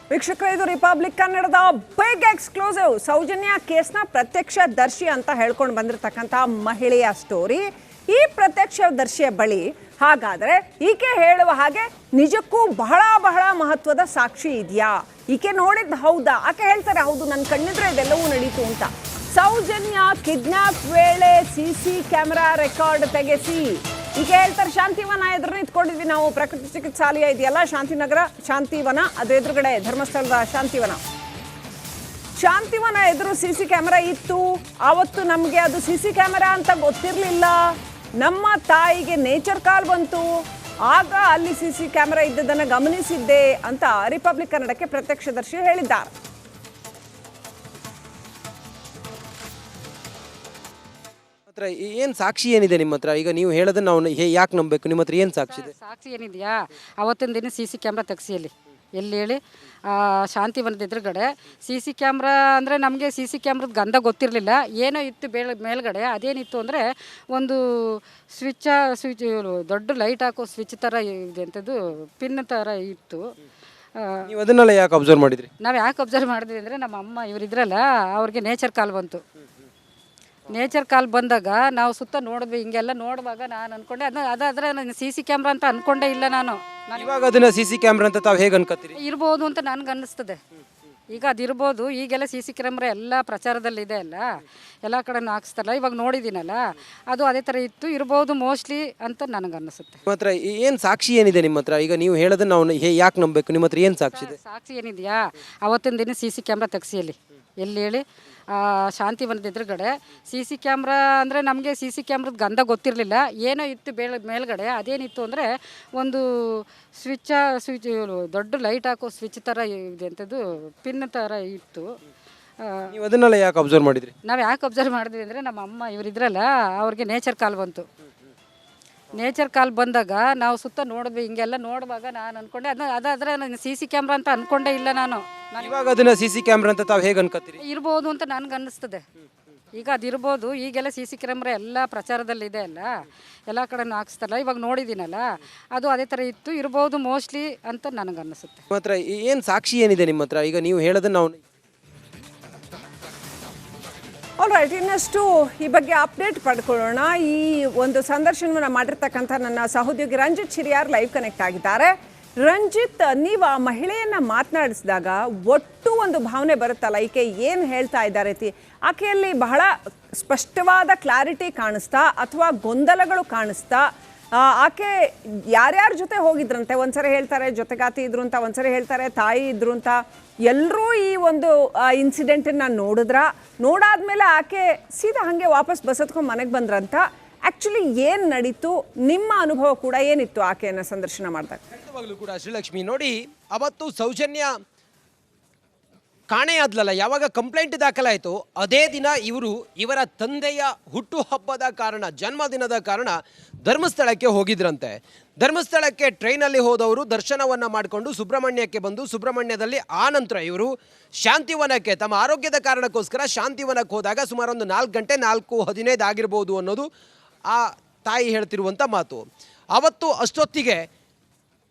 ವೀಕ್ಷಕರೇ, ಇದು ರಿಪಬ್ಲಿಕ್ ಕನ್ನಡದ ಬಿಗ್ ಎಕ್ಸ್ಕ್ಲೂಸಿವ್. ಸೌಜನ್ಯ ಕೇಸ್ನ ಪ್ರತ್ಯಕ್ಷದರ್ಶಿ ಅಂತ ಹೇಳ್ಕೊಂಡು ಬಂದಿರತಕ್ಕಂಥ ಮಹಿಳೆಯ ಸ್ಟೋರಿ. ಈ ಪ್ರತ್ಯಕ್ಷದರ್ಶಿಯ ಬಳಿ ಹಾಗಾದರೆ ಈಕೆ ಹೇಳುವ ಹಾಗೆ ನಿಜಕ್ಕೂ ಬಹಳ ಬಹಳ ಮಹತ್ವದ ಸಾಕ್ಷಿ ಇದೆಯಾ? ಈಕೆ ನೋಡಿದ್ದು ಹೌದಾ? ಆಕೆ ಹೇಳ್ತಾರೆ ಹೌದು, ನನ್ನ ಕಣ್ಣಿದ್ರೆ ಇದೆಲ್ಲವೂ ನಡೀತು ಅಂತ. ಸೌಜನ್ಯ ಕಿಡ್ನಾಪ್ ವೇಳೆ CC ಕ್ಯಾಮೆರಾ ರೆಕಾರ್ಡ್ ತೆಗೆಸಿ. ಈಗ ಹೇಳ್ತಾರೆ ಶಾಂತಿವನ ಎದುರು ನಿಂತ್ಕೊಂಡಿದ್ವಿ ನಾವು. ಪ್ರಕೃತಿ ಚಿಕಿತ್ಸಾಲಯ ಇದೆಯಲ್ಲ, ಶಾಂತಿನಗರ ಶಾಂತಿವನ, ಅದ್ರ ಎದುರುಗಡೆ ಧರ್ಮಸ್ಥಳದ ಶಾಂತಿವನ ಎದುರು CC ಕ್ಯಾಮೆರಾ ಇತ್ತು. ಆವತ್ತು ನಮಗೆ ಅದು CC ಕ್ಯಾಮೆರಾ ಅಂತ ಗೊತ್ತಿರಲಿಲ್ಲ. ನಮ್ಮ ತಾಯಿಗೆ ನೇಚರ್ ಕಾಲ್ ಬಂತು, ಆಗ ಅಲ್ಲಿ CC ಕ್ಯಾಮೆರಾ ಇದ್ದದನ್ನು ಗಮನಿಸಿದ್ದೆ ಅಂತ ರಿಪಬ್ಲಿಕ್ ಕನ್ನಡಕ್ಕೆ ಪ್ರತ್ಯಕ್ಷದರ್ಶಿ ಹೇಳಿದ್ದಾರೆ. ಏನ್ ಸಾಕ್ಷಿ ಏನಿದೆ ನಿಮ್ಮ ಹತ್ರ? ಈಗ ನೀವು ಹೇಳೋದನ್ನ ನಾವು ಯಾಕೆ ನಂಬಬೇಕು? ನಿಮ್ಮ ಹತ್ರ ಏನು ಸಾಕ್ಷಿ ಇದೆ? ಸಾಕ್ಷಿ ಏನಿದೆಯಾ? ಅವತ್ತಿನ ದಿನ CC ಕ್ಯಾಮ್ರಾ ತೆಗ್ಸಿ ಎಲ್ಲಿ ಹೇಳಿ, ಶಾಂತಿವನದ ಎದುರುಗಡೆ CC ಕ್ಯಾಮ್ರಾ ಅಂದರೆ ನಮಗೆ CC ಕ್ಯಾಮ್ರದ ಗಂಧ ಗೊತ್ತಿರಲಿಲ್ಲ. ಏನೋ ಇತ್ತು ಮೇಲ್ಗಡೆ. ಅದೇನಿತ್ತು ಅಂದರೆ ಒಂದು ಸ್ವಿಚ್ ದೊಡ್ಡ ಲೈಟ್ ಹಾಕೋ ಸ್ವಿಚ್ ಥರ ಇದೆ ಅಂಥದ್ದು, ಪಿನ್ ಥರ ಇತ್ತು. ನೀವು ಅದನ್ನೆಲ್ಲ ಯಾಕೆ ಅಬ್ಸರ್ವ್ ಮಾಡಿದ್ರಿ? ನಾವು ಯಾಕೆ ಅಬ್ಸರ್ವ್ ಮಾಡಿದ್ವಿ ಅಂದರೆ ನಮ್ಮ ಅಮ್ಮ ಇವರಿದ್ರಲ್ಲ, ಅವ್ರಿಗೆ ನೇಚರ್ ಕಾಲ್ ಬಂತು. ನೇಚರ್ ಕಾಲ್ ಬಂದಾಗ ನಾವು ಸುತ್ತ ನೋಡಿದ್ವಿ. ಹಿಂಗೆಲ್ಲ ನೋಡುವಾಗ ನಾನು ಅಂದ್ಕೊಂಡೆ ಅದಾದ್ರೆ ನಾನು CC ಕ್ಯಾಮ್ರಾ ಅಂತ ಅಂದ್ಕೊಂಡೇ ಇಲ್ಲ. ನಾನು ಇವಾಗ ಅದನ್ನ CC ಕ್ಯಾಮ್ರಾ ಅಂತ ತಾವು ಹೇಗೆ ಅನ್ಕೋತೀರಿ? ಇರ್ಬೋದು ಅಂತ ನನಗೆ ಅನ್ನಿಸ್ತದೆ. ಈಗ ಅದಿರ್ಬೋದು. ಈಗೆಲ್ಲ CC ಕ್ಯಾಮ್ರಾ ಎಲ್ಲ ಪ್ರಚಾರದಲ್ಲಿದೆ ಅಲ್ಲ, ಎಲ್ಲ ಕಡೆನೂ ಹಾಕ್ಸ್ತಾರಲ್ಲ. ಇವಾಗ ನೋಡಿದ್ದೀನಲ್ಲ, ಅದು ಅದೇ ಥರ ಇತ್ತು, ಇರ್ಬೋದು ಮೋಸ್ಟ್ಲಿ ಅಂತ ನನಗೆ ಅನ್ನಿಸುತ್ತೆ. ನಿಮ್ಮ ಹತ್ರ ಏನು ಸಾಕ್ಷಿ ಏನಿದೆ ನಿಮ್ಮ ಹತ್ರ? ಈಗ ನೀವು ಹೇಳೋದನ್ನ ನಾವು ಯಾಕೆ ನಂಬಬೇಕು? ನಿಮ್ಮ ಹತ್ರ ಏನು ಸಾಕ್ಷಿ ಇದೆ? ಸಾಕ್ಷಿ ಏನಿದೆಯಾ? ಅವತ್ತಿನ ದಿನ CC ಕ್ಯಾಮ್ರಾ ತೆಗ್ಸಿ ಎಲ್ಲಿ ಹೇಳಿ, ಶಾಂತಿವನದ ಎದುರುಗಡೆ. CC ಕ್ಯಾಮ್ರಾ ಅಂದರೆ ನಮಗೆ CC ಕ್ಯಾಮ್ರದ ಗಂಧ ಗೊತ್ತಿರಲಿಲ್ಲ. ಏನೋ ಇತ್ತು ಮೇಲ್ಗಡೆ. ಅದೇನಿತ್ತು ಅಂದರೆ ಒಂದು ಸ್ವಿಚ್ ದೊಡ್ಡ ಲೈಟ್ ಹಾಕೋ ಸ್ವಿಚ್ ಥರ ಇದೆ ಅಂಥದ್ದು, ಪಿನ್ ಥರ ಇತ್ತು. ನೀವು ಅದನ್ನೆಲ್ಲ ಯಾಕೆ ಅಬ್ಸರ್ವ್ ಮಾಡಿದ್ರಿ? ನಾವು ಯಾಕೆ ಅಬ್ಸರ್ವ್ ಮಾಡಿದ್ವಿ ಅಂದರೆ ನಮ್ಮ ಅಮ್ಮ ಇವರಿದ್ರಲ್ಲ, ಅವ್ರಿಗೆ ನೇಚರ್ ಕಾಲ್ ಬಂತು. ನೇಚರ್ ಕಾಲ್ ಬಂದಾಗ ನಾವು ಸುತ್ತ ನೋಡಿದ್ವಿ. ಹಿಂಗೆಲ್ಲ ನೋಡುವಾಗ ನಾನು ಅಂದ್ಕೊಂಡೆ ಅದಾದ್ರೆ ನಾನು CC ಕ್ಯಾಮ್ರಾ ಅಂತ ಅಂದ್ಕೊಂಡೇ ಇಲ್ಲ. ನಾನು ಇವಾಗ ಅದನ್ನ CC ಕ್ಯಾಮ್ರಾ ಅಂತ ತಾವು ಹೇಗೆ ಅನ್ಕೋತೀರಿ? ಇರ್ಬೋದು ಅಂತ ನನಗೆ ಅನ್ನಿಸ್ತದೆ. ಈಗ ಅದಿರ್ಬೋದು. ಈಗೆಲ್ಲ CC ಕ್ಯಾಮ್ರಾ ಎಲ್ಲ ಪ್ರಚಾರದಲ್ಲಿದೆ ಅಲ್ಲ, ಎಲ್ಲ ಕಡೆನೂ ಹಾಕ್ಸ್ತಾರಲ್ಲ. ಇವಾಗ ನೋಡಿದ್ದೀನಲ್ಲ, ಅದು ಅದೇ ಥರ ಇತ್ತು, ಇರ್ಬೋದು ಮೋಸ್ಟ್ಲಿ ಅಂತ ನನಗೆ ಅನ್ನಿಸುತ್ತೆ. ನಿಮ್ಮ ಹತ್ರ ಏನು ಸಾಕ್ಷಿ ಏನಿದೆ ನಿಮ್ಮ ಹತ್ರ? ಈಗ ನೀವು ಹೇಳೋದನ್ನ ನಾವು ಆಲ್ರೈಟ್, ಇನ್ನಷ್ಟು ಈ ಬಗ್ಗೆ ಅಪ್ಡೇಟ್ ಪಡ್ಕೊಳ್ಳೋಣ. ಈ ಒಂದು ಸಂದರ್ಶನವನ್ನು ಮಾಡಿರ್ತಕ್ಕಂಥ ನನ್ನ ಸಹೋದ್ಯೋಗಿ ರಂಜಿತ್ ಶಿರಿಯಾರ್ ಲೈವ್ ಕನೆಕ್ಟ್ ಆಗಿದ್ದಾರೆ. ರಂಜಿತ್, ನೀವು ಆ ಮಹಿಳೆಯನ್ನು ಮಾತನಾಡಿಸಿದಾಗ ಒಟ್ಟು ಒಂದು ಭಾವನೆ ಬರುತ್ತಲ್ಲ, ಈಕೆ ಏನು ಹೇಳ್ತಾ ಇದ್ದಾರೆ? ಆಕೆಯಲ್ಲಿ ಬಹಳ ಸ್ಪಷ್ಟವಾದ ಕ್ಲಾರಿಟಿ ಕಾಣಿಸ್ತಾ ಅಥವಾ ಗೊಂದಲಗಳು ಕಾಣಿಸ್ತಾ? ಆಕೆ ಯಾರ್ಯಾರ ಜೊತೆ ಹೋಗಿದ್ರಂತೆ? ಒಂದ್ಸರಿ ಹೇಳ್ತಾರೆ ಜೊತೆಗಾತಿ ಇದ್ರು ಅಂತ, ಒಂದ್ಸರಿ ಹೇಳ್ತಾರೆ ತಾಯಿ ಇದ್ರು ಅಂತ. ಎಲ್ಲರೂ ಈ ಒಂದು ಇನ್ಸಿಡೆಂಟನ್ನು ನೋಡಾದ್ಮೇಲೆ ಆಕೆ ಸೀದಾ ಹಾಗೆ ವಾಪಸ್ ಬಸ್ ಹತ್ಕೊಂಡು ಮನೆಗೆ ಬಂದ್ರಂತ. ಆ್ಯಕ್ಚುಲಿ ಏನು ನಡೀತು? ನಿಮ್ಮ ಅನುಭವ ಕೂಡ ಏನಿತ್ತು ಆಕೆಯನ್ನು ಸಂದರ್ಶನ ಮಾಡಿದಾಗ? ಖಂಡಿತವಾಗ್ಲೂ ಕೂಡ ಶ್ರೀಲಕ್ಷ್ಮಿ, ನೋಡಿ, ಅವತ್ತು ಸೌಜನ್ಯ ಕಾಣೆಯಾದ್ಲಲ್ಲ, ಯಾವಾಗ ಕಂಪ್ಲೇಂಟ್ ದಾಖಲಾಯಿತು ಅದೇ ದಿನ ಇವರ ತಂದೆಯ ಹುಟ್ಟುಹಬ್ಬದ ಕಾರಣ, ಜನ್ಮದಿನದ ಕಾರಣ ಧರ್ಮಸ್ಥಳಕ್ಕೆ ಹೋಗಿದ್ರಂತೆ. ಧರ್ಮಸ್ಥಳಕ್ಕೆ ಟ್ರೈನಲ್ಲಿ ಹೋದವರು ದರ್ಶನವನ್ನು ಮಾಡಿಕೊಂಡು ಸುಬ್ರಹ್ಮಣ್ಯಕ್ಕೆ ಬಂದು, ಸುಬ್ರಹ್ಮಣ್ಯದಲ್ಲಿ ಆ ನಂತರ ಇವರು ಶಾಂತಿವನಕ್ಕೆ ತಮ್ಮ ಆರೋಗ್ಯದ ಕಾರಣಕ್ಕೋಸ್ಕರ ಶಾಂತಿವನಕ್ಕೆ ಹೋದಾಗ ಸುಮಾರು ಒಂದು 4 ಗಂಟೆ 4:15 ಆಗಿರ್ಬೋದು ಅನ್ನೋದು ಆ ತಾಯಿ ಹೇಳ್ತಿರುವಂಥ ಮಾತು. ಅವತ್ತು ಅಷ್ಟೊತ್ತಿಗೆ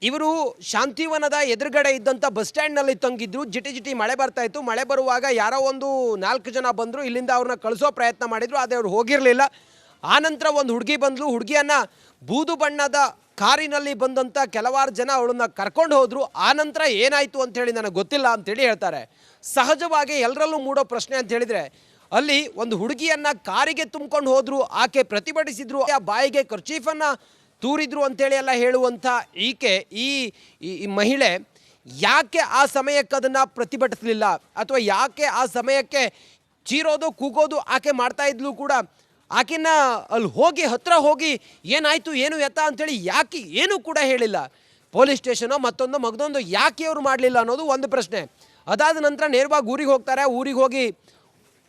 ಇವರು ಶಾಂತಿವನದ ಎದುರುಗಡೆ ಇದ್ದಂಥ ಬಸ್ ಸ್ಟ್ಯಾಂಡ್ನಲ್ಲಿ ತಂಗಿದ್ರು. ಜಿಟಿ ಮಳೆ ಬರ್ತಾಯಿತ್ತು. ಮಳೆ ಬರುವಾಗ ಯಾರೋ ಒಂದು 4 ಜನ ಬಂದರು. ಇಲ್ಲಿಂದ ಅವ್ರನ್ನ ಕಳಿಸೋ ಪ್ರಯತ್ನ ಮಾಡಿದರು, ಆದರೆ ಅವ್ರು ಹೋಗಿರಲಿಲ್ಲ. ಆನಂತರ ಒಂದು ಹುಡುಗಿ ಬಂದಳು. ಹುಡುಗಿಯನ್ನು ಬೂದು ಬಣ್ಣದ ಕಾರಿನಲ್ಲಿ ಬಂದಂಥ ಕೆಲವಾರು ಜನ ಅವಳನ್ನ ಕರ್ಕೊಂಡು ಹೋದರು. ಆನಂತರ ಏನಾಯಿತು ಅಂಥೇಳಿ ನನಗೆ ಗೊತ್ತಿಲ್ಲ ಅಂಥೇಳಿ ಹೇಳ್ತಾರೆ. ಸಹಜವಾಗಿ ಎಲ್ಲರಲ್ಲೂ ಮೂಡೋ ಪ್ರಶ್ನೆ ಅಂತ ಹೇಳಿದರೆ, ಅಲ್ಲಿ ಒಂದು ಹುಡುಗಿಯನ್ನು ಕಾರಿಗೆ ತುಂಬ್ಕೊಂಡು ಹೋದರು, ಆಕೆ ಪ್ರತಿಭಟಿಸಿದ್ರು, ಆ ಬಾಯಿಗೆ ಕರ್ಚೀಫನ್ನು ತೂರಿದ್ರು ಅಂತೇಳಿ ಎಲ್ಲ ಹೇಳುವಂಥ ಈ ಮಹಿಳೆ ಯಾಕೆ ಆ ಸಮಯಕ್ಕೆ ಅದನ್ನು ಪ್ರತಿಭಟಿಸಲಿಲ್ಲ, ಅಥವಾ ಯಾಕೆ ಆ ಸಮಯಕ್ಕೆ ಚೀರೋದು ಕೂಗೋದು ಆಕೆ ಮಾಡ್ತಾ ಇದ್ಲು ಕೂಡ, ಆಕೆನ ಅಲ್ಲಿ ಹತ್ರ ಹೋಗಿ ಏನಾಯಿತು ಏನು ಎತ್ತ ಅಂಥೇಳಿ ಯಾಕೆ ಏನೂ ಕೂಡ ಹೇಳಿಲ್ಲ. ಪೊಲೀಸ್ ಸ್ಟೇಷನೋ ಮಗದೊಂದು ಯಾಕೆ ಅವರು ಮಾಡಲಿಲ್ಲ ಅನ್ನೋದು ಒಂದು ಪ್ರಶ್ನೆ. ಅದಾದ ನಂತರ ನೇರವಾಗಿ ಊರಿಗೆ ಹೋಗ್ತಾರೆ. ಊರಿಗೆ ಹೋಗಿ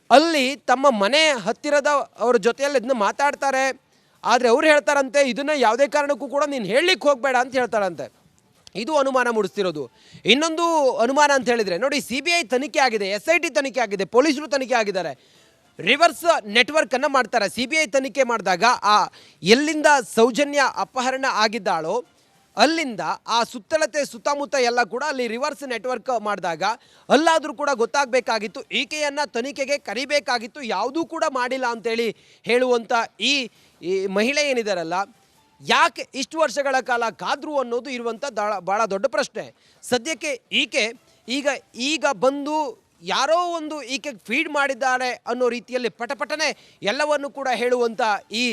ಅಲ್ಲಿ ತಮ್ಮ ಮನೆ ಹತ್ತಿರದ ಅವ್ರ ಜೊತೆಯಲ್ಲಿ ಇದನ್ನ ಮಾತಾಡ್ತಾರೆ. ಆದರೆ ಅವ್ರು ಹೇಳ್ತಾರಂತೆ, ಇದನ್ನು ಯಾವುದೇ ಕಾರಣಕ್ಕೂ ಕೂಡ ನೀನು ಹೇಳಲಿಕ್ಕೆ ಹೋಗಬೇಡ ಅಂತ ಹೇಳ್ತಾರಂತೆ. ಇದು ಅನುಮಾನ ಮೂಡಿಸ್ತಿರೋದು. ಇನ್ನೊಂದು ಅನುಮಾನ ಅಂತ ಹೇಳಿದರೆ, ನೋಡಿ, CBI ತನಿಖೆ ಆಗಿದೆ, SIT ತನಿಖೆ ಆಗಿದೆ, ಪೊಲೀಸರು ತನಿಖೆ ಆಗಿದ್ದಾರೆ, ರಿವರ್ಸ್ ನೆಟ್ವರ್ಕನ್ನು ಮಾಡ್ತಾರೆ. CBI ತನಿಖೆ ಮಾಡಿದಾಗ ಎಲ್ಲಿಂದ ಸೌಜನ್ಯ ಅಪಹರಣ ಆಗಿದ್ದಾಳೋ ಅಲ್ಲಿಂದ ಆ ಸುತ್ತಮುತ್ತ ಎಲ್ಲ ಕೂಡ ಅಲ್ಲಿ ರಿವರ್ಸ್ ನೆಟ್ವರ್ಕ್ ಮಾಡಿದಾಗ ಅಲ್ಲಾದರೂ ಕೂಡ ಗೊತ್ತಾಗಬೇಕಾಗಿತ್ತು, ಈಕೆಯನ್ನು ತನಿಖೆಗೆ ಕರಿಬೇಕಾಗಿತ್ತು, ಯಾವುದೂ ಕೂಡ ಮಾಡಿಲ್ಲ ಅಂತೇಳಿ ಹೇಳುವಂಥ ಈ ಮಹಿಳೆ ಏನಿದಾರಲ್ಲ, ಯಾಕೆ ಇಷ್ಟು ವರ್ಷಗಳ ಕಾಲ ಕಾದ್ರು ಅನ್ನೋದು ಇರುವಂಥ ಭಾಳ ದೊಡ್ಡ ಪ್ರಶ್ನೆ. ಸದ್ಯಕ್ಕೆ ಈಗ ಬಂದು ಯಾರೋ ಒಂದು ಈಕೆಗೆ ಫೀಡ್ ಮಾಡಿದ್ದಾರೆ ಅನ್ನೋ ರೀತಿಯಲ್ಲಿ ಪಟಪಟನೆ ಎಲ್ಲವನ್ನು ಕೂಡ ಹೇಳುವಂಥ ಈ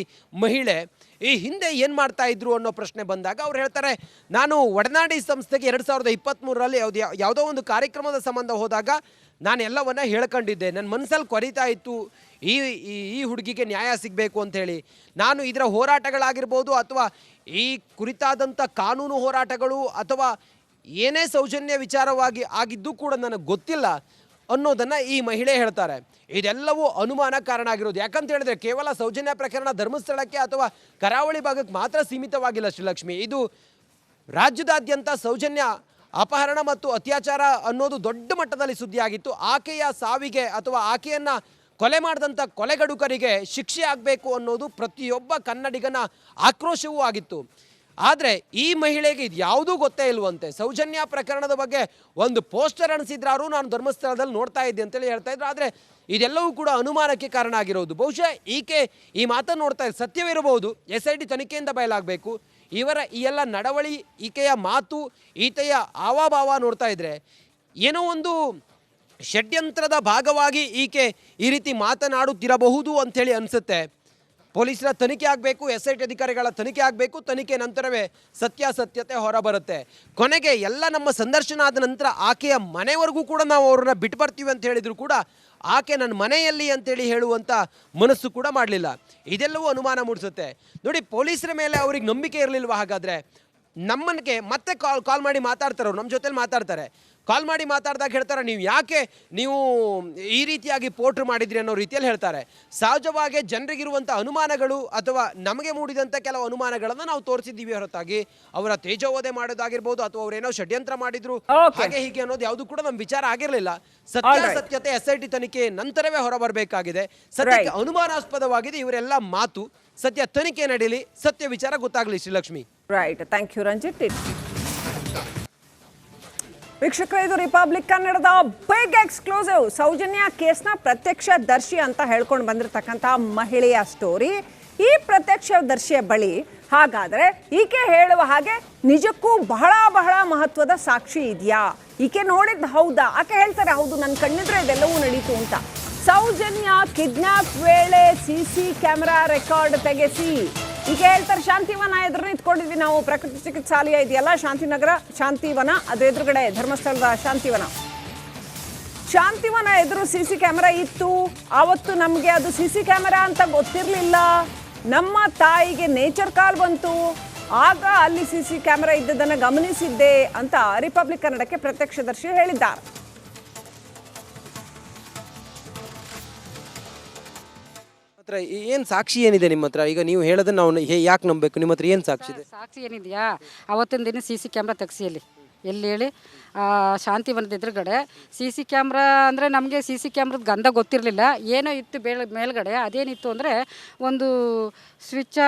ಮಹಿಳೆ ಈ ಹಿಂದೆ ಏನು ಮಾಡ್ತಾ ಇದ್ರು ಅನ್ನೋ ಪ್ರಶ್ನೆ ಬಂದಾಗ ಅವ್ರು ಹೇಳ್ತಾರೆ, ನಾನು ಒಡನಾಡಿ ಸಂಸ್ಥೆಗೆ 2023ರಲ್ಲಿ ಯಾವುದೋ ಒಂದು ಕಾರ್ಯಕ್ರಮದ ಸಂಬಂಧ ಹೋದಾಗ ನಾನು ಎಲ್ಲವನ್ನ ಹೇಳ್ಕೊಂಡಿದ್ದೆ. ನನ್ನ ಮನಸ್ಸಲ್ಲಿ ಕೊರಿತಾ ಇತ್ತು ಈ ಹುಡುಗಿಗೆ ನ್ಯಾಯ ಸಿಗಬೇಕು ಅಂಥೇಳಿ. ನಾನು ಇದರ ಹೋರಾಟಗಳಾಗಿರ್ಬೋದು ಅಥವಾ ಈ ಕುರಿತಾದಂಥ ಕಾನೂನು ಹೋರಾಟಗಳು ಅಥವಾ ಏನೇ ಸೌಜನ್ಯ ವಿಚಾರವಾಗಿ ಆಗಿದ್ದು ಕೂಡ ನನಗೆ ಗೊತ್ತಿಲ್ಲ ಅನ್ನೋದನ್ನು ಈ ಮಹಿಳೆ ಹೇಳ್ತಾರೆ. ಇದೆಲ್ಲವೂ ಅನುಮಾನ ಕಾರಣ ಆಗಿರೋದು. ಯಾಕಂತ ಹೇಳಿದ್ರೆ ಕೇವಲ ಸೌಜನ್ಯ ಪ್ರಕರಣ ಧರ್ಮಸ್ಥಳಕ್ಕೆ ಅಥವಾ ಕರಾವಳಿ ಭಾಗಕ್ಕೆ ಮಾತ್ರ ಸೀಮಿತವಾಗಿಲ್ಲ ಶ್ರೀಲಕ್ಷ್ಮಿ. ಇದು ರಾಜ್ಯದಾದ್ಯಂತ ಸೌಜನ್ಯ ಅಪಹರಣ ಮತ್ತು ಅತ್ಯಾಚಾರ ಅನ್ನೋದು ದೊಡ್ಡ ಮಟ್ಟದಲ್ಲಿ ಸುದ್ದಿಯಾಗಿತ್ತು. ಆಕೆಯ ಸಾವಿಗೆ ಅಥವಾ ಆಕೆಯನ್ನು ಕೊಲೆ ಮಾಡಿದಂಥ ಕೊಲೆಗಡುಕರಿಗೆ ಶಿಕ್ಷೆ ಆಗಬೇಕು ಅನ್ನೋದು ಪ್ರತಿಯೊಬ್ಬ ಕನ್ನಡಿಗನ ಆಕ್ರೋಶವೂ ಆಗಿತ್ತು. ಆದರೆ ಈ ಮಹಿಳೆಗೆ ಇದು ಯಾವುದೂ ಗೊತ್ತೇ ಇಲ್ವಂತೆ. ಸೌಜನ್ಯ ಪ್ರಕರಣದ ಬಗ್ಗೆ ಒಂದು ಪೋಸ್ಟರ್ ಅನಿಸಿದ್ರಾರು ನಾನು ಧರ್ಮಸ್ಥಳದಲ್ಲಿ ನೋಡ್ತಾ ಇದ್ದೆ ಅಂತೇಳಿ ಹೇಳ್ತಾ ಇದ್ರು. ಆದರೆ ಇದೆಲ್ಲವೂ ಕೂಡ ಅನುಮಾನಕ್ಕೆ ಕಾರಣ ಆಗಿರೋದು. ಬಹುಶಃ ಈಕೆ ಈ ಮಾತನ್ನು ನೋಡ್ತಾ ಇದ್ದ ಸತ್ಯವಿರಬಹುದು, SIT ತನಿಖೆಯಿಂದ ಬಯಲಾಗಬೇಕು. ಇವರ ಈ ಎಲ್ಲ ನಡವಳಿ, ಈಕೆಯ ಮಾತು, ಈಕೆಯ ಹಾವಭಾವ ನೋಡ್ತಾ ಇದ್ರೆ ಏನೋ ಒಂದು ಷಡ್ಯಂತ್ರದ ಭಾಗವಾಗಿ ಈಕೆ ಈ ರೀತಿ ಮಾತನಾಡುತ್ತಿರಬಹುದು ಅಂಥೇಳಿ ಅನಿಸುತ್ತೆ. ಪೊಲೀಸರ ತನಿಖೆ ಆಗಬೇಕು, SIT ಅಧಿಕಾರಿಗಳ ತನಿಖೆ ಆಗಬೇಕು. ತನಿಖೆ ನಂತರವೇ ಸತ್ಯಾಸತ್ಯತೆ ಹೊರಬರುತ್ತೆ. ಕೊನೆಗೆ ಎಲ್ಲ ನಮ್ಮ ಸಂದರ್ಶನ ಆದ ನಂತರ ಆಕೆಯ ಮನೆವರೆಗೂ ಕೂಡ ನಾವು ಅವ್ರನ್ನ ಬಿಟ್ಟು ಬರ್ತೀವಿ ಅಂತ ಹೇಳಿದ್ರು ಕೂಡ ಆಕೆ ನನ್ನ ಮನೆಯಲ್ಲಿ ಅಂತೇಳಿ ಹೇಳುವಂಥ ಮನಸ್ಸು ಕೂಡ ಮಾಡಲಿಲ್ಲ. ಇದೆಲ್ಲವೂ ಅನುಮಾನ ಮೂಡಿಸುತ್ತೆ. ನೋಡಿ, ಪೊಲೀಸರ ಮೇಲೆ ಅವ್ರಿಗೆ ನಂಬಿಕೆ ಇರಲಿಲ್ವ? ಹಾಗಾದರೆ ನಮ್ಮನಿಗೆ ಮತ್ತೆ ಕಾಲ್ ಮಾಡಿ ಮಾತಾಡ್ತಾರೆ, ಅವ್ರು ನಮ್ಮ ಜೊತೆಲಿ ಮಾತಾಡ್ತಾರೆ. ಕಾಲ್ ಮಾಡಿ ಮಾತಾಡಿದಾಗ ಹೇಳ್ತಾರೆ, ನೀವು ಈ ರೀತಿಯಾಗಿ ಪೋಟ್ರ್ ಮಾಡಿದ್ರಿ ಅನ್ನೋ ರೀತಿಯಲ್ಲಿ ಹೇಳ್ತಾರೆ. ಸಹಜವಾಗಿ ಜನರಿಗಿರುವಂಥ ಅನುಮಾನಗಳು ಅಥವಾ ನಮಗೆ ಮೂಡಿದಂಥ ಕೆಲವು ಅನುಮಾನಗಳನ್ನು ನಾವು ತೋರಿಸಿದ್ದೀವಿ ಹೊರತಾಗಿ ಅವರ ತೇಜೋವಧೆ ಮಾಡೋದಾಗಿರ್ಬೋದು ಅಥವಾ ಅವರೇನೋ ಷಡ್ಯಂತ್ರ ಮಾಡಿದ್ರು ಹಾಗೆ ಹೀಗೆ ಅನ್ನೋದು ಯಾವುದು ಕೂಡ ನಮ್ಮ ವಿಚಾರ ಆಗಿರಲಿಲ್ಲ. ಸತ್ಯಾಸತ್ಯತೆ SIT ತನಿಖೆ ನಂತರವೇ ಹೊರಬರಬೇಕಾಗಿದೆ. ಸತ್ಯಕ್ಕೆ ಅನುಮಾನಾಸ್ಪದವಾಗಿದೆ ಇವರೆಲ್ಲ ಮಾತು. ಸತ್ಯ ತನಿಖೆ ನಡೀಲಿ, ಸತ್ಯ ವಿಚಾರ ಗೊತ್ತಾಗಲಿ Srilakshmi. Right, thank you Ranjith. ವೀಕ್ಷಕರೇ, ಇದು ರಿಪಬ್ಲಿಕ್ ಕನ್ನಡದ ಬಿಗ್ ಎಕ್ಸ್ಕ್ಲೂಸಿವ್. ಸೌಜನ್ಯ ಕೇಸ್ನ ಪ್ರತ್ಯಕ್ಷದರ್ಶಿ ಅಂತ ಹೇಳ್ಕೊಂಡು ಬಂದಿರತಕ್ಕಂಥ ಮಹಿಳೆಯ ಸ್ಟೋರಿ. ಈ ಪ್ರತ್ಯಕ್ಷದರ್ಶಿಯ ಬಳಿ ಹಾಗಾದರೆ ಈಕೆ ಹೇಳುವ ಹಾಗೆ ನಿಜಕ್ಕೂ ಬಹಳ ಬಹಳ ಮಹತ್ವದ ಸಾಕ್ಷಿ ಇದೆಯಾ? ಈಕೆ ನೋಡಿದ್ದು ಹೌದಾ? ಆಕೆ ಹೇಳ್ತಾರೆ, ಹೌದು, ನನ್ನ ಕಣ್ಣಿದ್ರೆ ಇದೆಲ್ಲವೂ ನಡೀತು ಅಂತ. ಸೌಜನ್ಯ ಕಿಡ್ನಾಪ್ ವೇಳೆ CC ಕ್ಯಾಮೆರಾ ರೆಕಾರ್ಡ್ ತೆಗೆಸಿ. ಈಗ ಹೇಳ್ತಾರೆ, ಶಾಂತಿವನ ಎದುರು ನಿಂತ್ಕೊಂಡಿದ್ವಿ ನಾವು. ಪ್ರಕೃತಿ ಚಿಕಿತ್ಸಾಲಯ ಇದೆಯಲ್ಲ, ಶಾಂತಿನಗರ ಶಾಂತಿವನ, ಅದು ಎದುರುಗಡೆ ಧರ್ಮಸ್ಥಳದ ಶಾಂತಿವನ ಎದುರು CC ಕ್ಯಾಮೆರಾ ಇತ್ತು. ಆವತ್ತು ನಮಗೆ ಅದು CC ಕ್ಯಾಮೆರಾ ಅಂತ ಗೊತ್ತಿರಲಿಲ್ಲ. ನಮ್ಮ ತಾಯಿಗೆ ನೇಚರ್ ಕಾಲ್ ಬಂತು, ಆಗ ಅಲ್ಲಿ CC ಕ್ಯಾಮೆರಾ ಇದ್ದದನ್ನು ಗಮನಿಸಿದ್ದೆ ಅಂತ ರಿಪಬ್ಲಿಕ್ ಕನ್ನಡಕ್ಕೆ ಪ್ರತ್ಯಕ್ಷದರ್ಶಿ ಹೇಳಿದ್ದಾರೆ. ಏನು ಸಾಕ್ಷಿ ಏನಿದೆ ನಿಮ್ಮ ಹತ್ರ? ಈಗ ನೀವು ಹೇಳೋದನ್ನ ನಾವು ಯಾಕೆ ನಂಬಬೇಕು? ನಿಮ್ಮ ಹತ್ರ ಏನು ಸಾಕ್ಷಿ ಇದೆ? ಸಾಕ್ಷಿ ಏನಿದೆಯಾ? ಅವತ್ತಿನ ದಿನ CC ಕ್ಯಾಮ್ರಾ ತೆಗ್ಸಿ ಎಲ್ಲಿ ಹೇಳಿ, ಶಾಂತಿವನದ ಎದುರುಗಡೆ. CC ಕ್ಯಾಮ್ರಾ ಅಂದರೆ ನಮಗೆ CC ಕ್ಯಾಮ್ರದ ಗಂಧ ಗೊತ್ತಿರಲಿಲ್ಲ. ಏನೋ ಇತ್ತು ಮೇಲ್ಗಡೆ. ಅದೇನಿತ್ತು ಅಂದರೆ ಒಂದು ಸ್ವಿಚ್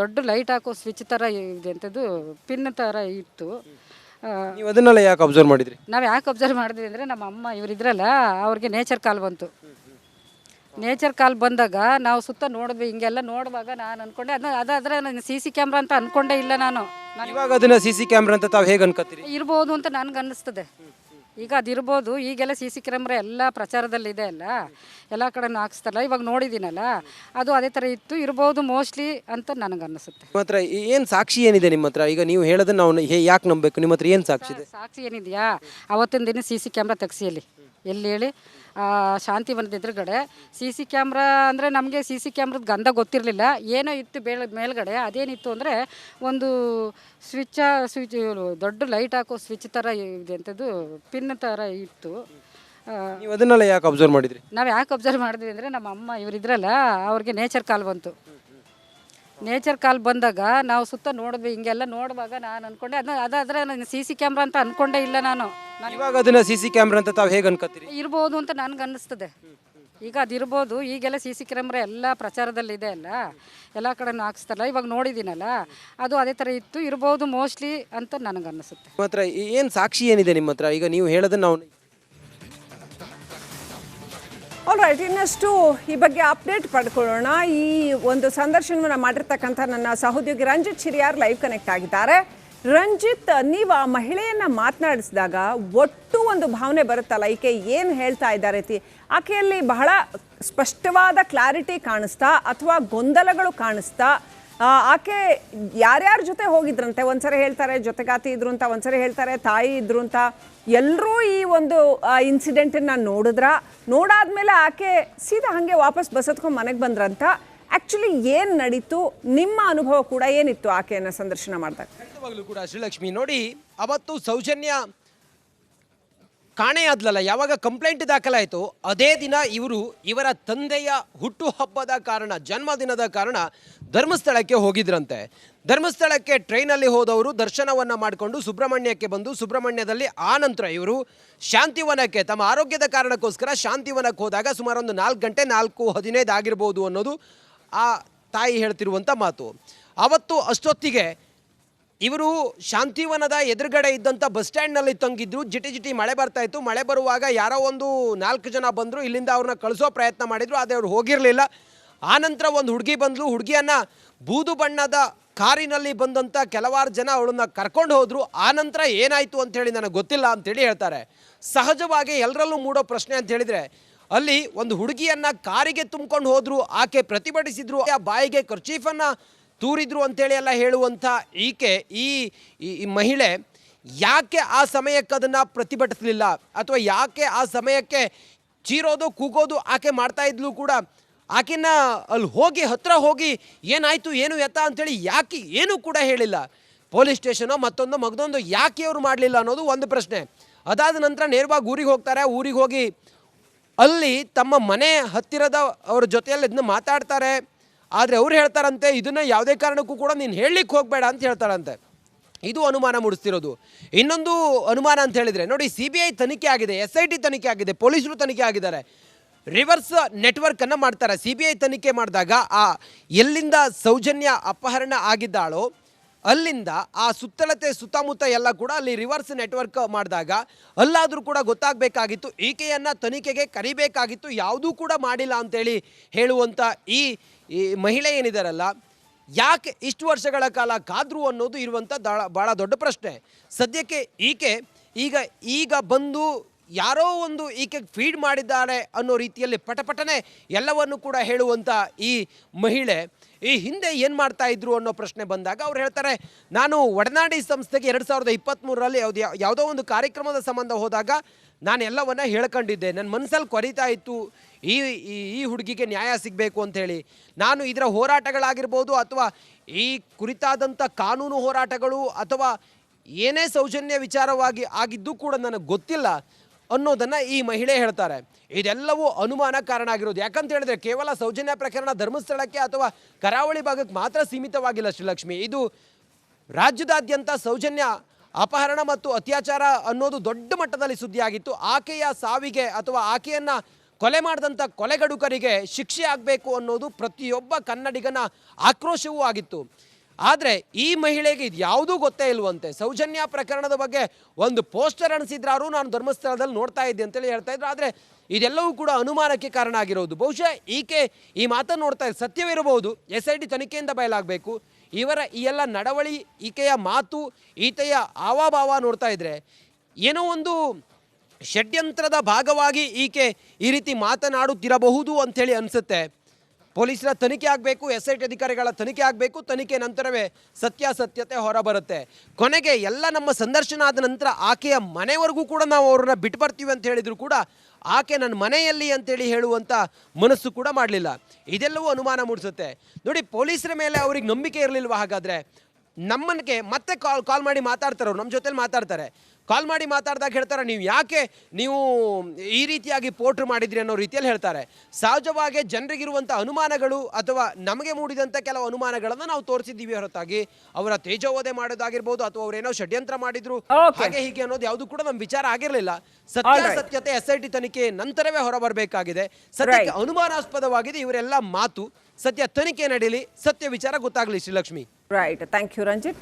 ದೊಡ್ಡ ಲೈಟ್ ಹಾಕೋ ಸ್ವಿಚ್ ಥರ ಇದೆ ಅಂಥದ್ದು, ಪಿನ್ ಥರ ಇತ್ತು. ನೀವು ಅದನ್ನೆಲ್ಲ ಯಾಕೆ ಅಬ್ಸರ್ವ್ ಮಾಡಿದ್ರಿ? ನಾವು ಯಾಕೆ ಅಬ್ಸರ್ವ್ ಮಾಡಿದ್ವಿ ಅಂದರೆ ನಮ್ಮ ಅಮ್ಮ ಇವರಿದ್ರಲ್ಲ, ಅವ್ರಿಗೆ ನೇಚರ್ ಕಾಲ್ ಬಂತು. ನೇಚರ್ ಕಾಲ್ ಬಂದಾಗ ನಾವು ಸುತ್ತ ನೋಡಿದ್ವಿ. ಹಿಂಗೆಲ್ಲ ನೋಡುವಾಗ ನಾನು ಅಂದ್ಕೊಂಡೆ ಅದಾದ್ರೆ ನಾನು CC ಕ್ಯಾಮ್ರಾ ಅಂತ ಅಂದ್ಕೊಂಡೇ ಇಲ್ಲ. ನಾನು ಇವಾಗ ಅದನ್ನ CC ಕ್ಯಾಮ್ರಾ ಅಂತ ತಾವು ಹೇಗೆ ಅನ್ಕೋತೀರಿ? ಇರ್ಬೋದು ಅಂತ ನನಗೆ ಅನ್ನಿಸ್ತದೆ. ಈಗ ಅದಿರ್ಬೋದು. ಈಗೆಲ್ಲ CC ಕ್ಯಾಮ್ರಾ ಎಲ್ಲ ಪ್ರಚಾರದಲ್ಲಿದೆ ಅಲ್ಲ, ಎಲ್ಲ ಕಡೆನೂ ಹಾಕ್ಸ್ತಾರಲ್ಲ. ಇವಾಗ ನೋಡಿದ್ದೀನಲ್ಲ, ಅದು ಅದೇ ಥರ ಇತ್ತು, ಇರ್ಬೋದು ಮೋಸ್ಟ್ಲಿ ಅಂತ ನನಗೆ ಅನ್ನಿಸುತ್ತೆ. ನಿಮ್ಮ ಹತ್ರ ಏನು ಸಾಕ್ಷಿ ಏನಿದೆ ನಿಮ್ಮ ಹತ್ರ? ಈಗ ನೀವು ಹೇಳೋದನ್ನ ನಾವು ಯಾಕೆ ನಂಬಬೇಕು? ನಿಮ್ಮ ಹತ್ರ ಏನು ಸಾಕ್ಷಿ ಇದೆ? ಸಾಕ್ಷಿ ಏನಿದೆಯಾ? ಅವತ್ತಿನ ದಿನ CC ಕ್ಯಾಮ್ರಾ ತೆಗ್ಸಿ ಎಲ್ಲಿ ಹೇಳಿ, ಶಾಂತಿವನದ ಎದುರುಗಡೆ. CC ಕ್ಯಾಮ್ರಾ ಅಂದರೆ ನಮಗೆ CC ಕ್ಯಾಮ್ರದ ಗಂಧ ಗೊತ್ತಿರಲಿಲ್ಲ. ಏನೋ ಇತ್ತು ಮೇಲ್ಗಡೆ. ಅದೇನಿತ್ತು ಅಂದರೆ ಒಂದು ಸ್ವಿಚ್ ದೊಡ್ಡ ಲೈಟ್ ಹಾಕೋ ಸ್ವಿಚ್ ಥರ ಇದೆ ಅಂಥದ್ದು, ಪಿನ್ ಥರ ಇತ್ತು. ನೀವು ಅದನ್ನೆಲ್ಲ ಯಾಕೆ ಅಬ್ಸರ್ವ್ ಮಾಡಿದ್ರಿ? ನಾವು ಯಾಕೆ ಅಬ್ಸರ್ವ್ ಮಾಡಿದ್ವಿ ಅಂದರೆ ನಮ್ಮ ಅಮ್ಮ ಇವರಿದ್ರಲ್ಲ, ಅವ್ರಿಗೆ ನೇಚರ್ ಕಾಲ್ ಬಂತು. ನೇಚರ್ ಕಾಲ್ ಬಂದಾಗ ನಾವು ಸುತ್ತ ನೋಡಿದ್ವಿ. ಹಿಂಗೆಲ್ಲ ನೋಡುವಾಗ ನಾನು ಅಂದ್ಕೊಂಡೆ ಅದಾದ್ರೆ ನಾನು CC ಕ್ಯಾಮ್ರಾ ಅಂತ ಅಂದ್ಕೊಂಡೇ ಇಲ್ಲ. ನಾನು ಇವಾಗ ಅದನ್ನ CC ಕ್ಯಾಮ್ರಾ ಅಂತ ತಾವು ಹೇಗೆ ಅನ್ಕೋತೀರಿ? ಇರ್ಬೋದು ಅಂತ ನನಗೆ ಅನ್ನಿಸ್ತದೆ. ಈಗ ಅದಿರ್ಬೋದು. ಈಗೆಲ್ಲ ಸಿ ಸಿ ಕ್ಯಾಮ್ರಾ ಎಲ್ಲ ಪ್ರಚಾರದಲ್ಲಿದೆ ಅಲ್ಲ, ಎಲ್ಲ ಕಡೆನೂ ಹಾಕ್ಸ್ತಾರಲ್ಲ, ಇವಾಗ ನೋಡಿದ್ದೀನಲ್ಲ, ಅದು ಅದೇ ಥರ ಇರ್ಬೋದು ಮೋಸ್ಟ್ಲಿ ಅಂತ ನನಗನ್ನಿಸುತ್ತೆ. ನಿಮ್ಮ ಹತ್ರ ಏನು ಸಾಕ್ಷಿ ಏನಿದೆ ನಿಮ್ಮ ಹತ್ರ? ಈಗ ನೀವು ಹೇಳೋದನ್ನ ನಾವು ಆಲ್ ರೈಟ್, ಇನ್ನಷ್ಟು ಈ ಬಗ್ಗೆ ಅಪ್ಡೇಟ್ ಪಡ್ಕೊಳ್ಳೋಣ. ಈ ಒಂದು ಸಂದರ್ಶನವನ್ನು ಮಾಡಿರ್ತಕ್ಕಂಥ ನನ್ನ ಸಹೋದ್ಯೋಗಿ ರಂಜಿತ್ ಚಿರಿಯಾರ್ ಲೈವ್ ಕನೆಕ್ಟ್ ಆಗಿದ್ದಾರೆ. ರಂಜಿತ್, ನೀವು ಆ ಮಹಿಳೆಯನ್ನ ಮಾತನಾಡಿಸಿದಾಗ ಒಟ್ಟು ಒಂದು ಭಾವನೆ ಬರುತ್ತಲ್ಲ, ಈಕೆ ಏನು ಹೇಳ್ತಾ ಇದ್ದಾರೆ, ಆಕೆಯಲ್ಲಿ ಬಹಳ ಸ್ಪಷ್ಟವಾದ ಕ್ಲಾರಿಟಿ ಕಾಣಿಸ್ತಾ ಅಥವಾ ಗೊಂದಲಗಳು ಕಾಣಿಸ್ತಾ? ಆಕೆ ಯಾರ್ಯಾರ ಜೊತೆ ಹೋಗಿದ್ರಂತೆ? ಒಂದ್ಸರಿ ಹೇಳ್ತಾರೆ ಜೊತೆಗಾತಿ ಇದ್ರು ಅಂತ, ಒಂದ್ಸರಿ ಹೇಳ್ತಾರೆ ತಾಯಿ ಇದ್ರು ಅಂತ. ಎಲ್ಲರೂ ಈ ಒಂದು ಇನ್ಸಿಡೆಂಟನ್ನು ನೋಡಾದ್ಮೇಲೆ ಆಕೆ ಸೀದಾ ಹಾಗೆ ವಾಪಸ್ ಬಸ್ ಹತ್ಕೊಂಡು ಮನೆಗೆ ಬಂದ್ರಂತ. ಆ್ಯಕ್ಚುಲಿ ಏನು ನಡೀತು? ನಿಮ್ಮ ಅನುಭವ ಕೂಡ ಏನಿತ್ತು ಆಕೆಯನ್ನು ಸಂದರ್ಶನ ಮಾಡಿದಾಗ? ಖಂಡಿತವಾಗ್ಲೂ ಕೂಡ ಶ್ರೀಲಕ್ಷ್ಮಿ, ನೋಡಿ, ಅವತ್ತು ಸೌಜನ್ಯ ಕಾಣೆಯಾದ್ಲಲ್ಲ, ಯಾವಾಗ ಕಂಪ್ಲೇಂಟ್ ದಾಖಲಾಯಿತು ಅದೇ ದಿನ ಇವರ ತಂದೆಯ ಹುಟ್ಟುಹಬ್ಬದ ಕಾರಣ, ಜನ್ಮದಿನದ ಕಾರಣ ಧರ್ಮಸ್ಥಳಕ್ಕೆ ಹೋಗಿದ್ರಂತೆ. ಧರ್ಮಸ್ಥಳಕ್ಕೆ ಟ್ರೈನಲ್ಲಿ ಹೋದವರು ದರ್ಶನವನ್ನು ಮಾಡಿಕೊಂಡು ಸುಬ್ರಹ್ಮಣ್ಯಕ್ಕೆ ಬಂದು, ಸುಬ್ರಹ್ಮಣ್ಯದಲ್ಲಿ ಆ ನಂತರ ಇವರು ಶಾಂತಿವನಕ್ಕೆ ತಮ್ಮ ಆರೋಗ್ಯದ ಕಾರಣಕ್ಕೋಸ್ಕರ ಶಾಂತಿವನಕ್ಕೆ ಹೋದಾಗ ಸುಮಾರು ಒಂದು 4 ಗಂಟೆ 4:15 ಆಗಿರ್ಬೋದು ಅನ್ನೋದು ಆ ತಾಯಿ ಹೇಳ್ತಿರುವಂಥ ಮಾತು. ಅವತ್ತು ಅಷ್ಟೊತ್ತಿಗೆ ಇವರು ಶಾಂತಿವನದ ಎದುರುಗಡೆ ಇದ್ದಂಥ ಬಸ್ ಸ್ಟ್ಯಾಂಡ್ನಲ್ಲಿ ತಂಗಿದ್ರು. ಜಿಟಿ ಮಳೆ ಬರ್ತಾ ಇತ್ತು. ಮಳೆ ಬರುವಾಗ ಯಾರೋ ಒಂದು 4 ಜನ ಬಂದರು, ಇಲ್ಲಿಂದ ಅವ್ರನ್ನ ಕಳಿಸೋ ಪ್ರಯತ್ನ ಮಾಡಿದರು, ಆದರೆ ಅವ್ರು ಹೋಗಿರಲಿಲ್ಲ. ಆನಂತರ ಒಂದು ಹುಡುಗಿ ಬಂದಳು. ಹುಡುಗಿಯನ್ನು ಬೂದು ಬಣ್ಣದ ಕಾರಿನಲ್ಲಿ ಬಂದಂಥ ಕೆಲವಾರು ಜನ ಅವಳನ್ನ ಕರ್ಕೊಂಡು ಹೋದರು. ಆನಂತರ ಏನಾಯಿತು ಅಂಥೇಳಿ ನನಗೆ ಗೊತ್ತಿಲ್ಲ ಅಂಥೇಳಿ ಹೇಳ್ತಾರೆ. ಸಹಜವಾಗಿ ಎಲ್ಲರಲ್ಲೂ ಮೂಡೋ ಪ್ರಶ್ನೆ ಅಂತ ಹೇಳಿದರೆ, ಅಲ್ಲಿ ಒಂದು ಹುಡುಗಿಯನ್ನು ಕಾರಿಗೆ ತುಂಬ್ಕೊಂಡು ಹೋದರು, ಆಕೆ ಪ್ರತಿಭಟಿಸಿದ್ರು, ಆ ಬಾಯಿಗೆ ಕರ್ಚೀಫನ್ನು ತೂರಿದ್ರು ಅಂತೇಳಿ ಎಲ್ಲ ಹೇಳುವಂಥ ಈಕೆ, ಈ ಮಹಿಳೆ ಯಾಕೆ ಆ ಸಮಯಕ್ಕೆ ಅದನ್ನು ಪ್ರತಿಭಟಿಸಲಿಲ್ಲ, ಅಥವಾ ಯಾಕೆ ಆ ಸಮಯಕ್ಕೆ ಚೀರೋದು ಕೂಗೋದು ಆಕೆ ಮಾಡ್ತಾ ಇದ್ಲು ಕೂಡ, ಆಕೆನ ಅಲ್ಲಿ ಹೋಗಿ ಹತ್ರ ಹೋಗಿ ಏನಾಯಿತು ಏನು ಎತ್ತ ಅಂಥೇಳಿ ಯಾಕೆ ಏನೂ ಕೂಡ ಹೇಳಿಲ್ಲ. ಪೊಲೀಸ್ ಸ್ಟೇಷನೋ ಮತ್ತೊಂದು ಯಾಕೆ ಅವರು ಮಾಡಲಿಲ್ಲ ಅನ್ನೋದು ಒಂದು ಪ್ರಶ್ನೆ. ಅದಾದ ನಂತರ ನೇರವಾಗಿ ಊರಿಗೆ ಹೋಗ್ತಾರೆ. ಊರಿಗೆ ಹೋಗಿ ಅಲ್ಲಿ ತಮ್ಮ ಮನೆ ಹತ್ತಿರದ ಅವ್ರ ಜೊತೆಯಲ್ಲಿ ಇದನ್ನ ಮಾತಾಡ್ತಾರೆ. ಆದರೆ ಅವ್ರು ಹೇಳ್ತಾರಂತೆ, ಇದನ್ನು ಯಾವುದೇ ಕಾರಣಕ್ಕೂ ಕೂಡ ನೀನು ಹೇಳಲಿಕ್ಕೆ ಹೋಗಬೇಡ ಅಂತ ಹೇಳ್ತಾರಂತೆ. ಇದು ಅನುಮಾನ ಮೂಡಿಸ್ತಿರೋದು. ಇನ್ನೊಂದು ಅನುಮಾನ ಅಂತ ಹೇಳಿದರೆ, ನೋಡಿ, CBI ತನಿಖೆ ಆಗಿದೆ, SIT ತನಿಖೆ ಆಗಿದೆ, ಪೊಲೀಸರು ತನಿಖೆ ಆಗಿದ್ದಾರೆ, ರಿವರ್ಸ್ ನೆಟ್ವರ್ಕನ್ನು ಮಾಡ್ತಾರೆ. CBI ತನಿಖೆ ಮಾಡಿದಾಗ ಆ ಎಲ್ಲಿಂದ ಸೌಜನ್ಯ ಅಪಹರಣ ಆಗಿದ್ದಾಳೋ ಅಲ್ಲಿಂದ ಆ ಸುತ್ತಮುತ್ತ ಎಲ್ಲ ಕೂಡ ಅಲ್ಲಿ ರಿವರ್ಸ್ ನೆಟ್ವರ್ಕ್ ಮಾಡಿದಾಗ ಅಲ್ಲಾದರೂ ಕೂಡ ಗೊತ್ತಾಗಬೇಕಾಗಿತ್ತು, ಈಕೆಯನ್ನು ತನಿಖೆಗೆ ಕರಿಬೇಕಾಗಿತ್ತು, ಯಾವುದೂ ಕೂಡ ಮಾಡಿಲ್ಲ ಅಂತೇಳಿ ಹೇಳುವಂಥ ಈ ಮಹಿಳೆ ಏನಿದಾರಲ್ಲ, ಯಾಕೆ ಇಷ್ಟು ವರ್ಷಗಳ ಕಾಲ ಕಾದ್ರು ಅನ್ನೋದು ಇರುವಂಥ ಭಾಳ ದೊಡ್ಡ ಪ್ರಶ್ನೆ. ಸದ್ಯಕ್ಕೆ ಈಕೆ ಈಗ ಬಂದು ಯಾರೋ ಒಂದು ಈಕೆ ಫೀಡ್ ಮಾಡಿದ್ದಾರೆ ಅನ್ನೋ ರೀತಿಯಲ್ಲಿ ಪಟಪಟನೆ ಎಲ್ಲವನ್ನು ಕೂಡ ಹೇಳುವಂಥ ಈ ಮಹಿಳೆ ಈ ಹಿಂದೆ ಏನು ಮಾಡ್ತಾ ಇದ್ರು ಅನ್ನೋ ಪ್ರಶ್ನೆ ಬಂದಾಗ ಅವ್ರು ಹೇಳ್ತಾರೆ, ನಾನು ಒಡನಾಡಿ ಸಂಸ್ಥೆಗೆ 2023ರಲ್ಲಿ ಯಾವುದೋ ಒಂದು ಕಾರ್ಯಕ್ರಮದ ಸಂಬಂಧ ಹೋದಾಗ ನಾನು ಎಲ್ಲವನ್ನ ಹೇಳ್ಕೊಂಡಿದ್ದೆ. ನನ್ನ ಮನಸ್ಸಲ್ಲಿ ಕೊರಿತಾ ಇತ್ತು ಈ ಹುಡುಗಿಗೆ ನ್ಯಾಯ ಸಿಗಬೇಕು ಅಂಥೇಳಿ. ನಾನು ಇದರ ಹೋರಾಟಗಳಾಗಿರ್ಬೋದು ಅಥವಾ ಈ ಕುರಿತಾದಂಥ ಕಾನೂನು ಹೋರಾಟಗಳು ಅಥವಾ ಏನೇ ಸೌಜನ್ಯ ವಿಚಾರವಾಗಿ ಆಗಿದ್ದು ಕೂಡ ನನಗೆ ಗೊತ್ತಿಲ್ಲ ಅನ್ನೋದನ್ನು ಈ ಮಹಿಳೆ ಹೇಳ್ತಾರೆ. ಇದೆಲ್ಲವೂ ಅನುಮಾನ ಕಾರಣ ಆಗಿರೋದು. ಯಾಕಂತ ಹೇಳಿದ್ರೆ ಕೇವಲ ಸೌಜನ್ಯ ಪ್ರಕರಣ ಧರ್ಮಸ್ಥಳಕ್ಕೆ ಅಥವಾ ಕರಾವಳಿ ಭಾಗಕ್ಕೆ ಮಾತ್ರ ಸೀಮಿತವಾಗಿಲ್ಲ ಶ್ರೀಲಕ್ಷ್ಮಿ. ಇದು ರಾಜ್ಯದಾದ್ಯಂತ ಸೌಜನ್ಯ ಅಪಹರಣ ಮತ್ತು ಅತ್ಯಾಚಾರ ಅನ್ನೋದು ದೊಡ್ಡ ಮಟ್ಟದಲ್ಲಿ ಸುದ್ದಿಯಾಗಿತ್ತು. ಆಕೆಯ ಸಾವಿಗೆ ಅಥವಾ ಆಕೆಯನ್ನು ಕೊಲೆ ಮಾಡಿದಂಥ ಕೊಲೆಗಡುಕರಿಗೆ ಶಿಕ್ಷೆ ಆಗಬೇಕು ಅನ್ನೋದು ಪ್ರತಿಯೊಬ್ಬ ಕನ್ನಡಿಗನ ಆಕ್ರೋಶವೂ ಆಗಿತ್ತು. ಆದರೆ ಈ ಮಹಿಳೆಗೆ ಇದು ಯಾವುದೂ ಗೊತ್ತೇ ಇಲ್ವಂತೆ. ಸೌಜನ್ಯ ಪ್ರಕರಣದ ಬಗ್ಗೆ ಒಂದು ಪೋಸ್ಟರ್ ಅನಿಸಿದ್ರಾರು ನಾನು ಧರ್ಮಸ್ಥಳದಲ್ಲಿ ನೋಡ್ತಾ ಇದ್ದೆ ಅಂತೇಳಿ ಹೇಳ್ತಾ ಇದ್ರು. ಆದರೆ ಇದೆಲ್ಲವೂ ಕೂಡ ಅನುಮಾನಕ್ಕೆ ಕಾರಣ ಆಗಿರೋದು. ಬಹುಶಃ ಈಕೆ ಈ ಮಾತನ್ನು ನೋಡ್ತಾ ಇದ್ದ ಸತ್ಯವಿರಬಹುದು, SIT ತನಿಖೆಯಿಂದ ಬಯಲಾಗಬೇಕು. ಇವರ ಈ ಎಲ್ಲ ನಡವಳಿ, ಈಕೆಯ ಮಾತು, ಈಕೆಯ ಹಾವಭಾವ ನೋಡ್ತಾ ಇದ್ರೆ ಏನೋ ಒಂದು ಷಡ್ಯಂತ್ರದ ಭಾಗವಾಗಿ ಈಕೆ ಈ ರೀತಿ ಮಾತನಾಡುತ್ತಿರಬಹುದು ಅಂಥೇಳಿ ಅನಿಸುತ್ತೆ. ಪೊಲೀಸರ ತನಿಖೆ ಆಗಬೇಕು, SIT ಅಧಿಕಾರಿಗಳ ತನಿಖೆ ಆಗಬೇಕು. ತನಿಖೆ ನಂತರವೇ ಸತ್ಯಾಸತ್ಯತೆ ಹೊರಬರುತ್ತೆ. ಕೊನೆಗೆ ಎಲ್ಲ ನಮ್ಮ ಸಂದರ್ಶನ ಆದ ನಂತರ ಆಕೆಯ ಮನೆವರೆಗೂ ಕೂಡ ನಾವು ಅವ್ರನ್ನ ಬಿಟ್ಟು ಬರ್ತೀವಿ ಅಂತ ಹೇಳಿದ್ರು ಕೂಡ ಆಕೆ ನನ್ನ ಮನೆಯಲ್ಲಿ ಅಂತೇಳಿ ಹೇಳುವಂಥ ಮನಸ್ಸು ಕೂಡ ಮಾಡಲಿಲ್ಲ. ಇದೆಲ್ಲವೂ ಅನುಮಾನ ಮೂಡಿಸುತ್ತೆ. ನೋಡಿ, ಪೊಲೀಸರ ಮೇಲೆ ಅವ್ರಿಗೆ ನಂಬಿಕೆ ಇರಲಿಲ್ವ? ಹಾಗಾದರೆ ನಮ್ಮನ್ಗೆ ಮತ್ತೆ ಕಾಲ್ ಮಾಡಿ ಮಾತಾಡ್ತಾರೆ, ನಮ್ಮ ಜೊತೆಲಿ ಮಾತಾಡ್ತಾರೆ. ಕಾಲ್ ಮಾಡಿ ಮಾತಾಡಿದಾಗ ಹೇಳ್ತಾರೆ, ನೀವು ಯಾಕೆ ನೀವು ಈ ರೀತಿಯಾಗಿ ಪೋಟ್ರು ಮಾಡಿದ್ರಿ ಅನ್ನೋ ರೀತಿಯಲ್ಲಿ ಹೇಳ್ತಾರೆ. ಸಹಜವಾಗಿ ಜನರಿಗಿರುವಂಥ ಅನುಮಾನಗಳು ಅಥವಾ ನಮಗೆ ಮೂಡಿದಂಥ ಕೆಲವು ಅನುಮಾನಗಳನ್ನು ನಾವು ತೋರಿಸಿದ್ದೀವಿ ಹೊರತಾಗಿ ಅವರ ತೇಜೋವಧೆ ಮಾಡೋದಾಗಿರ್ಬೋದು ಅಥವಾ ಅವರೇನೋ ಷಡ್ಯಂತ್ರ ಮಾಡಿದ್ರು ಹಾಗೆ ಹೀಗೆ ಅನ್ನೋದು ಯಾವುದು ಕೂಡ ನಮ್ಮ ವಿಚಾರ ಆಗಿರಲಿಲ್ಲ. ಸತ್ಯಾಸತ್ಯತೆ SIT ತನಿಖೆ ನಂತರವೇ ಹೊರಬರಬೇಕಾಗಿದೆ. ಸತ್ಯಕ್ಕೆ ಅನುಮಾನಾಸ್ಪದವಾಗಿದೆ ಇವರೆಲ್ಲ ಮಾತು. ಸತ್ಯ ತನಿಖೆ ನಡೀಲಿ, ಸತ್ಯ ವಿಚಾರ ಗೊತ್ತಾಗಲಿ. Srilakshmi. Right, thank you Ranjit.